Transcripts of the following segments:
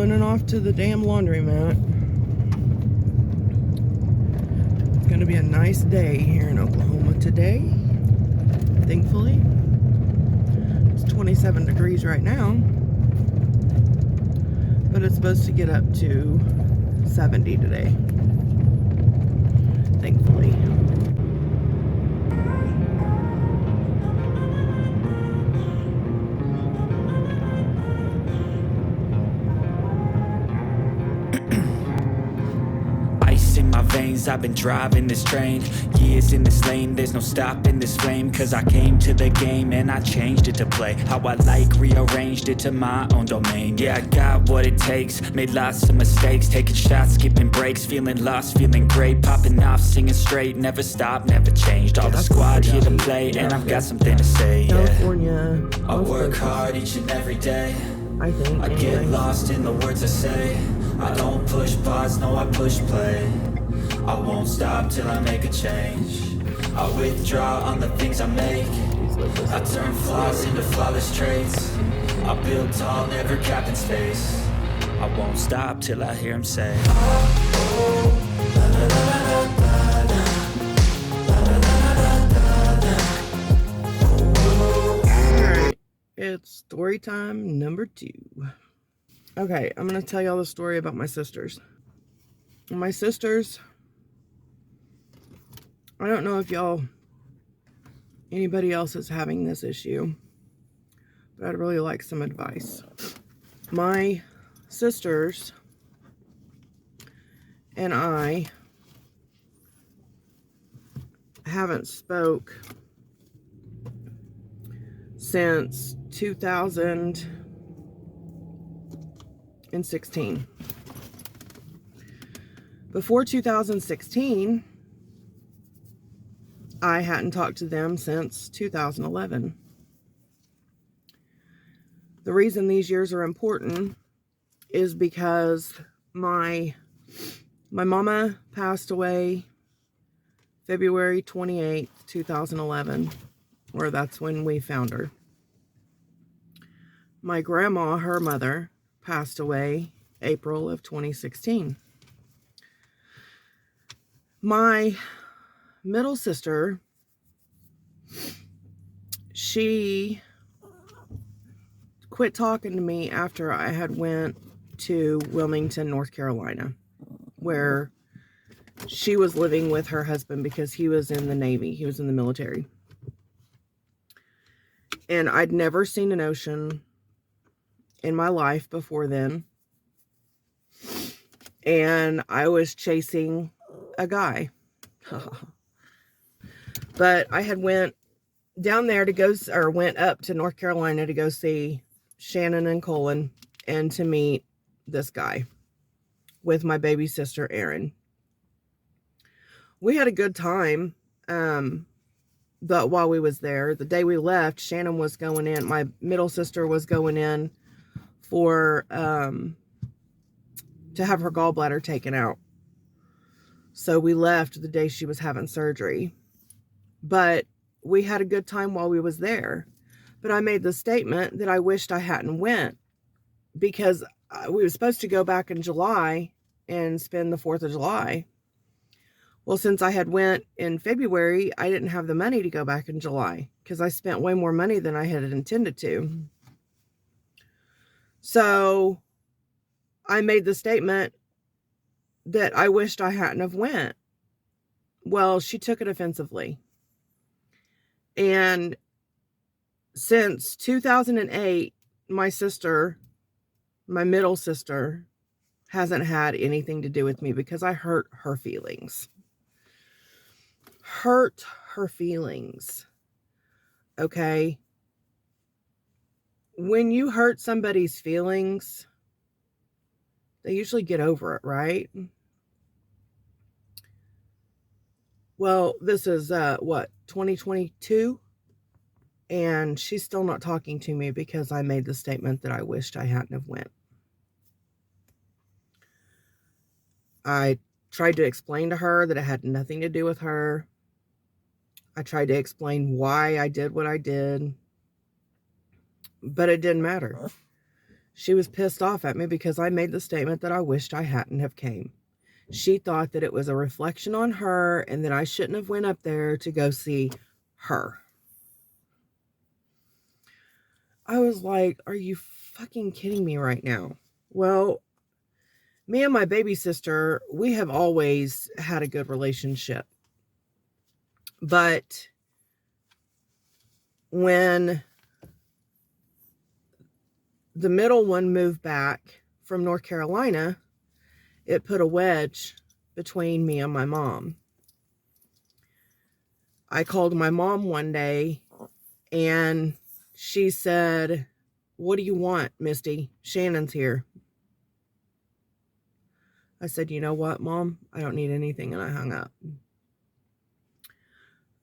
running off to the damn laundromat. It's going to be a nice day here in Oklahoma today, thankfully. It's 27 degrees right now, but it's supposed to get up to 70 today, thankfully. In my veins, I've been driving this train, years in this lane, there's no stopping this flame, cause I came to the game and I changed it to play how I like, rearranged it to my own domain. Yeah, I got what it takes, made lots of mistakes, taking shots, skipping breaks, feeling lost, feeling great, popping off, singing straight, never stopped, never changed, all the squad here to play, and I've got something to say. Yeah. California, I work hard each and every day, I think. I get lost in the words I say, I don't push pause, no I push play, I won't stop till I make a change, I withdraw on the things I make, I turn flaws into flawless traits, I build tall, never capped in space, I won't stop till I hear him say, Alright, it's story time number 2. Okay, I'm going to tell y'all the story about my sisters. My sisters, I don't know if anybody else is having this issue, but I'd really like some advice. My sisters and I haven't spoke since 2016. Before 2016, I hadn't talked to them since 2011. The reason these years are important is because my mama passed away February 28th, 2011, or that's when we found her. My grandma, her mother, passed away April of 2016. My middle sister, she quit talking to me after I had went to Wilmington, North Carolina, where she was living with her husband because he was in the Navy. He was in the military. And I'd never seen an ocean in my life before then. And I was chasing a guy. But I had went down there to go, or went up to North Carolina to go see Shannon and Colin and to meet this guy with my baby sister, Erin. We had a good time. But while we was there, the day we left, Shannon was going in, my middle sister was going in for, to have her gallbladder taken out. So we left the day she was having surgery. But we had a good time while we was there. But I made the statement that I wished I hadn't went, because we were supposed to go back in July and spend the 4th of July. Well, since I had went in February, I didn't have the money to go back in July because I spent way more money than I had intended to. So I made the statement that I wished I hadn't have went. Well, she took it offensively. And since 2008, my sister, my middle sister, hasn't had anything to do with me because I hurt her feelings. Hurt her feelings. Okay? When you hurt somebody's feelings, they usually get over it, right? Well, this is, 2022? And she's still not talking to me because I made the statement that I wished I hadn't have went. I tried to explain to her that it had nothing to do with her. I tried to explain why I did what I did. But it didn't matter. She was pissed off at me because I made the statement that I wished I hadn't have came. She thought that it was a reflection on her and that I shouldn't have went up there to go see her. I was like, are you fucking kidding me right now? Well, me and my baby sister, we have always had a good relationship. But when the middle one moved back from North Carolina, it put a wedge between me and my mom. I called my mom one day and she said, "What do you want, Misty? Shannon's here." I said, "You know what, Mom? I don't need anything," and I hung up.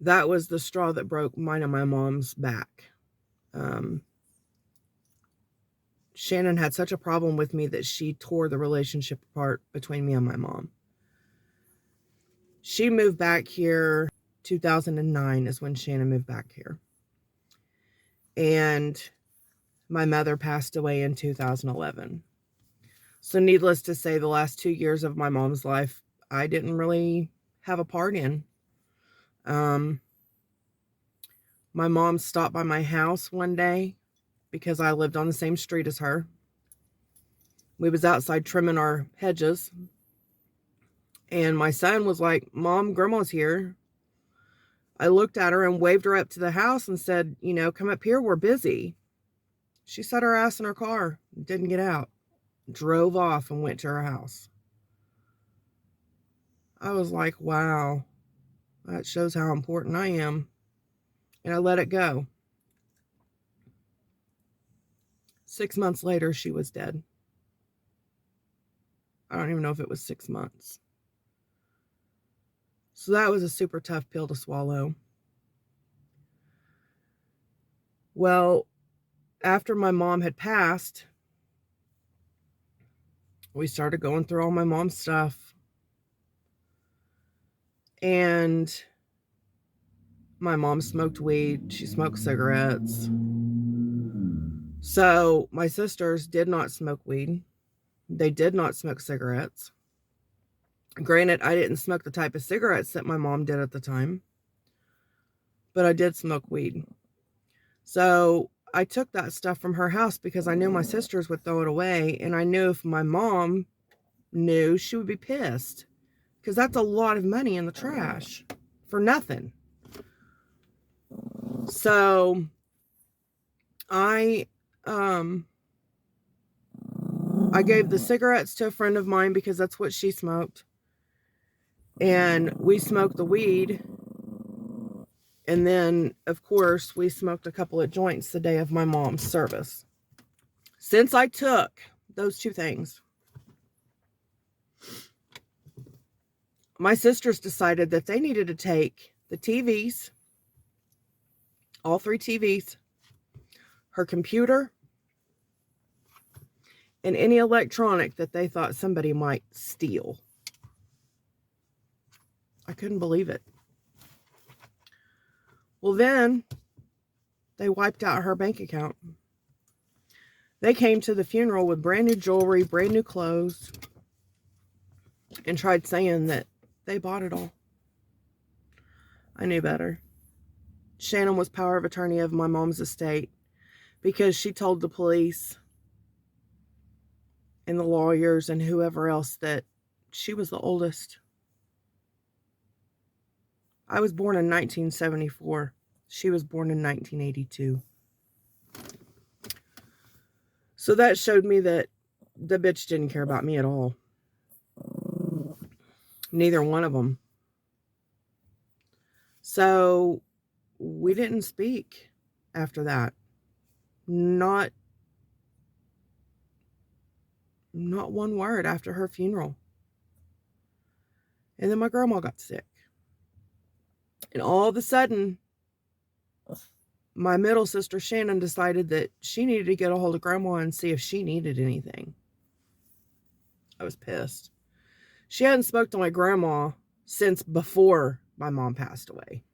That was the straw that broke mine and my mom's back. Shannon had such a problem with me that she tore the relationship apart between me and my mom. She moved back here, 2009 is when Shannon moved back here. And my mother passed away in 2011. So needless to say, the last 2 years of my mom's life, I didn't really have a part in. My mom stopped by my house one day because I lived on the same street as her. We was outside trimming our hedges. And my son was like, "Mom, Grandma's here." I looked at her and waved her up to the house and said, "Come up here, we're busy." She sat her ass in her car, didn't get out, drove off and went to her house. I was like, wow, that shows how important I am. And I let it go. 6 months later, she was dead. I don't even know if it was 6 months. So that was a super tough pill to swallow. Well, after my mom had passed, we started going through all my mom's stuff. And my mom smoked weed. She smoked cigarettes. So my sisters did not smoke weed. They did not smoke cigarettes. Granted, I didn't smoke the type of cigarettes that my mom did at the time, but I did smoke weed. So I took that stuff from her house because I knew my sisters would throw it away, and I knew if my mom knew, she would be pissed because that's a lot of money in the trash for nothing. So I gave the cigarettes to a friend of mine because that's what she smoked. And we smoked the weed. And then, of course, we smoked a couple of joints the day of my mom's service. Since I took those two things, my sisters decided that they needed to take the TVs, all 3 TVs, her computer, and any electronic that they thought somebody might steal. I couldn't believe it. Well, then they wiped out her bank account. They came to the funeral with brand new jewelry, brand new clothes, and tried saying that they bought it all. I knew better. Shannon was power of attorney of my mom's estate because she told the police and the lawyers and whoever else that she was the oldest. I was born in 1974. She was born in 1982. So that showed me that the bitch didn't care about me at all. Neither one of them. So we didn't speak after that. Not one word after her funeral. And then my grandma got sick. And all of a sudden, my middle sister Shannon decided that she needed to get a hold of Grandma and see if she needed anything. I was pissed. She hadn't spoke to my grandma since before my mom passed away.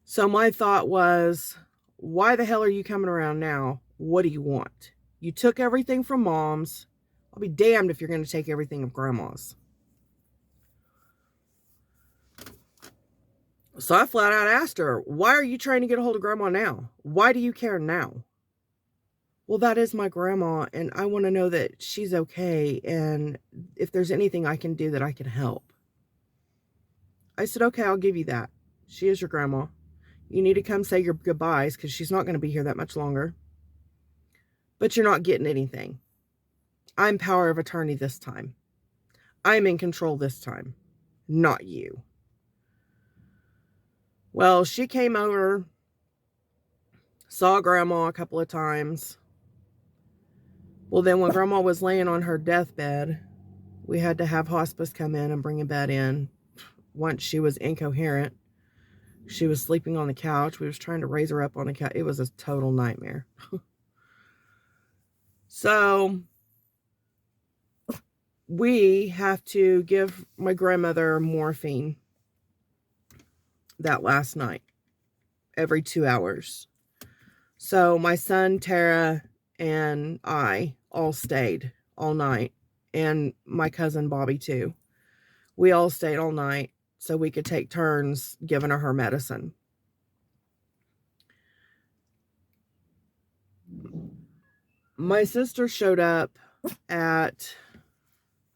So my thought was, why the hell are you coming around now? What do you want? You took everything from Mom's. I'll be damned if you're going to take everything of Grandma's. So I flat out asked her, why are you trying to get a hold of Grandma now? Why do you care now? Well, that is my grandma, and I want to know that she's okay, and if there's anything I can do that I can help. I said, okay, I'll give you that. She is your grandma. You need to come say your goodbyes, because she's not going to be here that much longer. But you're not getting anything. I'm power of attorney this time. I'm in control this time, not you. Well, she came over, saw Grandma a couple of times. Well, then when Grandma was laying on her deathbed, we had to have hospice come in and bring a bed in. Once she was incoherent, she was sleeping on the couch. We was trying to raise her up on the couch. It was a total nightmare. So we have to give my grandmother morphine that last night, every 2 hours. So my son, Tara, and I all stayed all night, and my cousin Bobby too. We all stayed all night so we could take turns giving her medicine. My sister showed up at,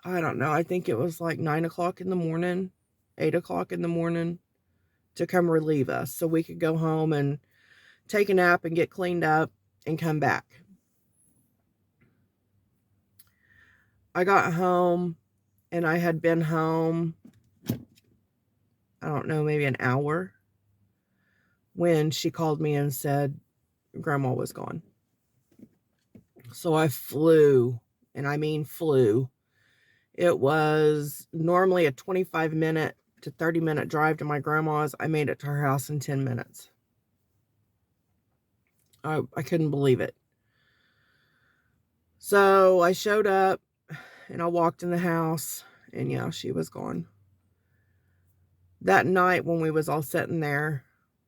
I don't know, I think it was like 9 o'clock in the morning, 8 o'clock in the morning, to come relieve us so we could go home and take a nap and get cleaned up and come back. I got home, and I had been home, I don't know, maybe an hour, when she called me and said Grandma was gone. So I flew, and I mean flew. It was normally a 25-minute to 30-minute drive to my grandma's. I made it to her house in 10 minutes. I couldn't believe it. So I showed up, and I walked in the house, and yeah, she was gone. That night when we was all sitting there,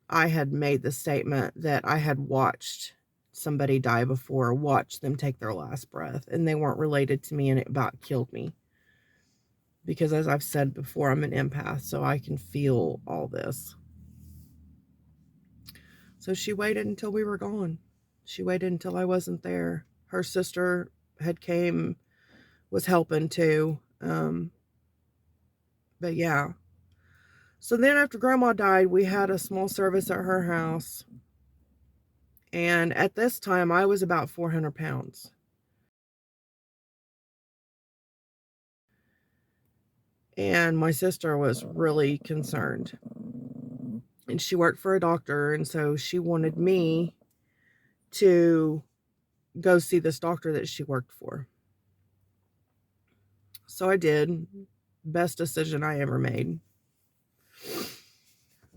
I had made the statement that I had watched somebody die before, watched them take their last breath, and they weren't related to me, and it about killed me. Because as I've said before, I'm an empath, so I can feel all this. So she waited until we were gone. She waited until I wasn't there. Her sister had came, was helping too. But yeah. So then after Grandma died, we had a small service at her house. And at this time, I was about 400 pounds. And my sister was really concerned. And she worked for a doctor, and so she wanted me to go see this doctor that she worked for. So I did. Best decision I ever made.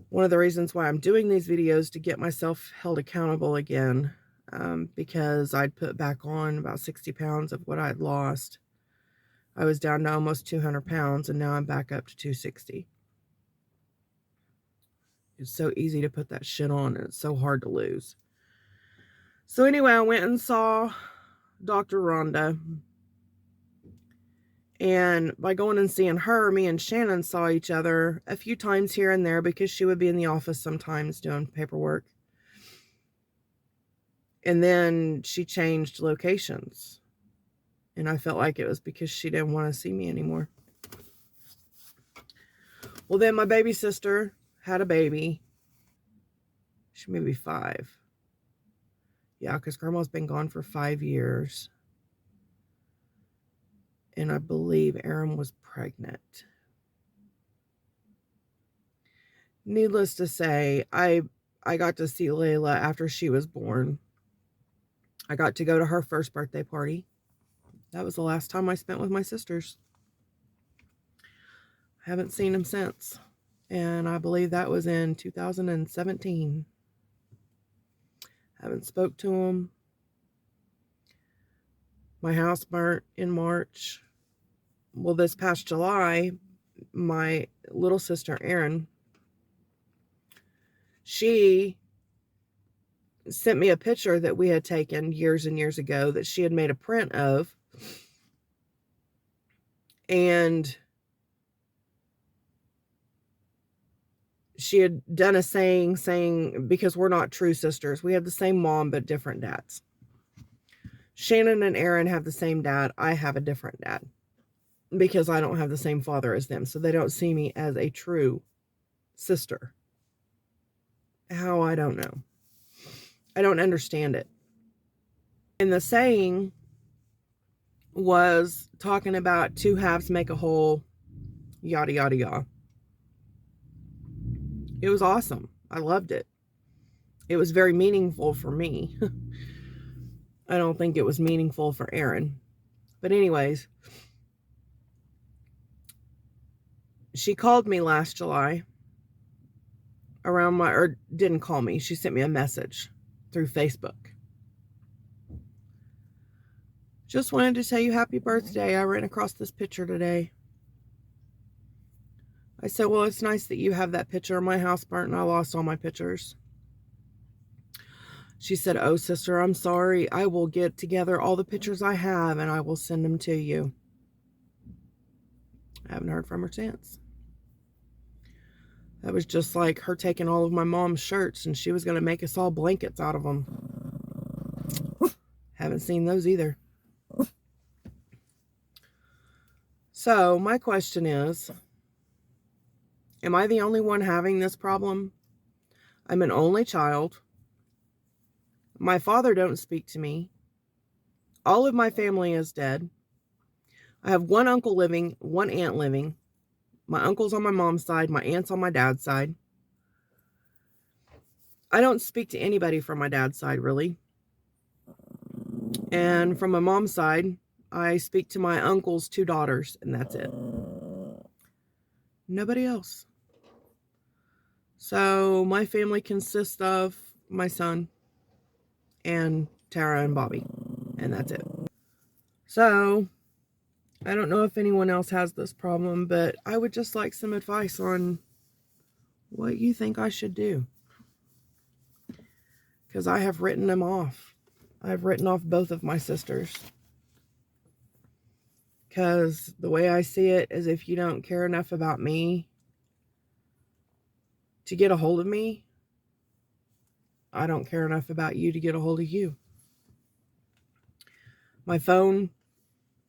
One of the reasons why I'm doing these videos to get myself held accountable again, because I'd put back on about 60 pounds of what I'd lost. I was down to almost 200 pounds, and now I'm back up to 260. It's so easy to put that shit on, and it's so hard to lose. So anyway, I went and saw Dr. Rhonda. And by going and seeing her, me and Shannon saw each other a few times here and there, because she would be in the office sometimes doing paperwork. And then she changed locations. And I felt like it was because she didn't want to see me anymore. Well, then my baby sister had a baby. She may be 5. Yeah, because Grandma's been gone for 5 years. And I believe Erin was pregnant. Needless to say, I got to see Layla after she was born. I got to go to her first birthday party. That was the last time I spent with my sisters. I haven't seen them since. And I believe that was in 2017. Haven't spoke to them. My house burnt in March. Well, this past July, my little sister, Erin, she sent me a picture that we had taken years and years ago that she had made a print of. And she had done a saying, because we're not true sisters. We have the same mom, but different dads. Shannon and Aaron have the same dad. I have a different dad because I don't have the same father as them. So they don't see me as a true sister. How? I don't know. I don't understand it. And the saying was talking about two halves make a whole, yada, yada, yada. It was awesome. I loved it. It was very meaningful for me. I don't think it was meaningful for Aaron. But anyways, she called me last July around or didn't call me. She sent me a message through Facebook. Just wanted to tell you happy birthday. I ran across this picture today. I said, well, it's nice that you have that picture. My house burnt and I lost all my pictures. She said, oh, sister, I'm sorry. I will get together all the pictures I have and I will send them to you. I haven't heard from her since. That was just like her taking all of my mom's shirts and she was going to make us all blankets out of them. Haven't seen those either. So my question is, am I the only one having this problem? I'm an only child. My father don't speak to me. All of my family is dead. I have one uncle living, one aunt living. My uncle's on my mom's side, my aunt's on my dad's side. I don't speak to anybody from my dad's side, really. And from my mom's side, I speak to my uncle's 2 daughters, and that's it. Nobody else. So my family consists of my son and Tara and Bobby, and that's it. So I don't know if anyone else has this problem, but I would just like some advice on what you think I should do. Because I have written them off. I've written off both of my sisters. Because the way I see it is if you don't care enough about me to get a hold of me, I don't care enough about you to get a hold of you. My phone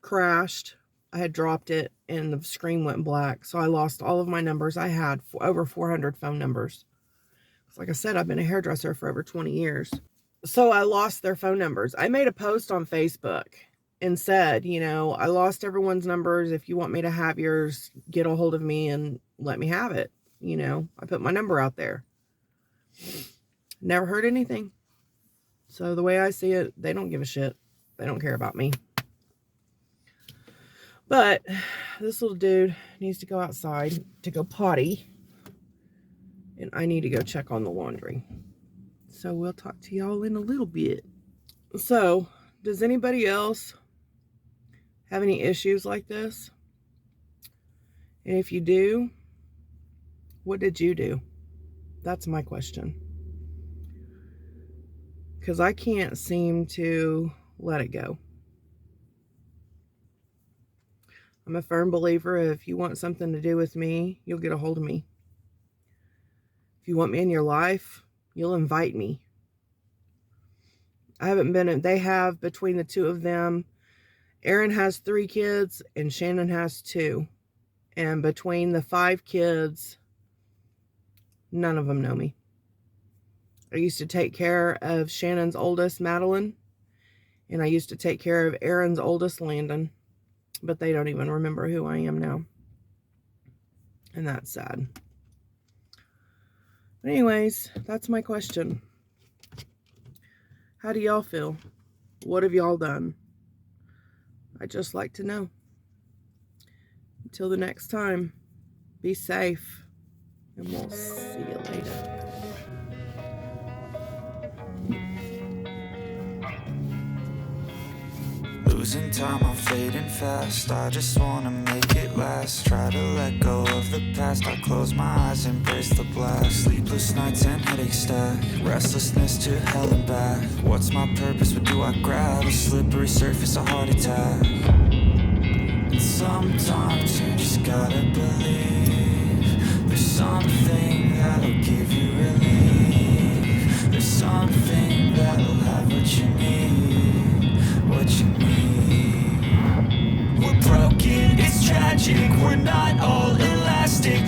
crashed. I had dropped it and the screen went black. So I lost all of my numbers. I had over 400 phone numbers. Like I said, I've been a hairdresser for over 20 years. So I lost their phone numbers. I made a post on Facebook and said, you know, I lost everyone's numbers. If you want me to have yours, get a hold of me and let me have it. You know, I put my number out there. Never heard anything. So the way I see it, they don't give a shit. They don't care about me. But this little dude needs to go outside to go potty. And I need to go check on the laundry. So we'll talk to y'all in a little bit. So, does anybody else have any issues like this? And if you do, what did you do? That's my question. Because I can't seem to let it go. I'm a firm believer if you want something to do with me, you'll get a hold of me. If you want me in your life, you'll invite me. I haven't been, they have between the two of them, Aaron has 3 kids and Shannon has 2. And between the 5 kids, none of them know me. I used to take care of Shannon's oldest, Madeline, and I used to take care of Aaron's oldest, Landon, but they don't even remember who I am now. And that's sad. But anyways, that's my question. How do y'all feel? What have y'all done? I'd just like to know. Until the next time, be safe, and we'll see you later. Losing time, I'm fading fast. I just wanna make it last. Try to let go of the past. I close my eyes, embrace the blast. Sleepless nights and headaches stack. Restlessness to hell and back. What's my purpose? What do I grab? A slippery surface, a heart attack. And sometimes you just gotta believe there's something that'll give you relief. There's something that'll have what you need, what you need. We're broken, it's tragic, we're not all elastic,